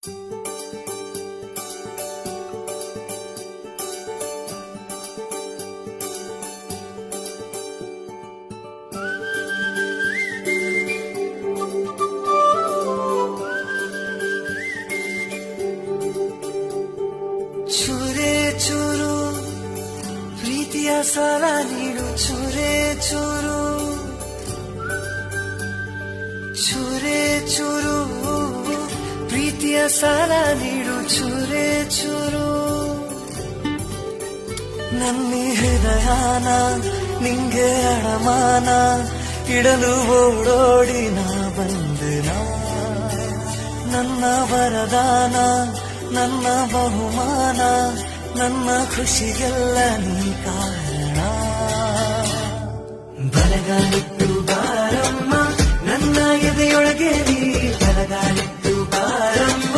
ಚೂರೇ ಚೂರು ಪ್ರೀತಿಯ ಸಾಲ ನೀಡು, ಚೂರೇ ಚೂರು ಚೂರೇ ಚೂರು ಪ್ರೀತಿಯ ಸಾಲ ನೀಡು, ಚೂರೇ ಚೂರು ನನ್ನ ಹೃದಯನ ನಿಂಗೆ ಅಡಮಾನ ಇಡಲು ಓಡೋಡಿ ನಾ ಬಂದನ, ನನ್ನ ವರದಾನ ನನ್ನ ಬಹುಮಾನ, ನನ್ನ ಖುಷಿಗೆಲ್ಲ ನೀ ಕಾರಣ. ಬಲಗಾಲಿಟ್ಟು ಬಾರಮ್ಮ ನನ್ನ ಎದೆಯೊಳಗೆ ನೀ, ಬಲಗಾಲಿಟ್ಟು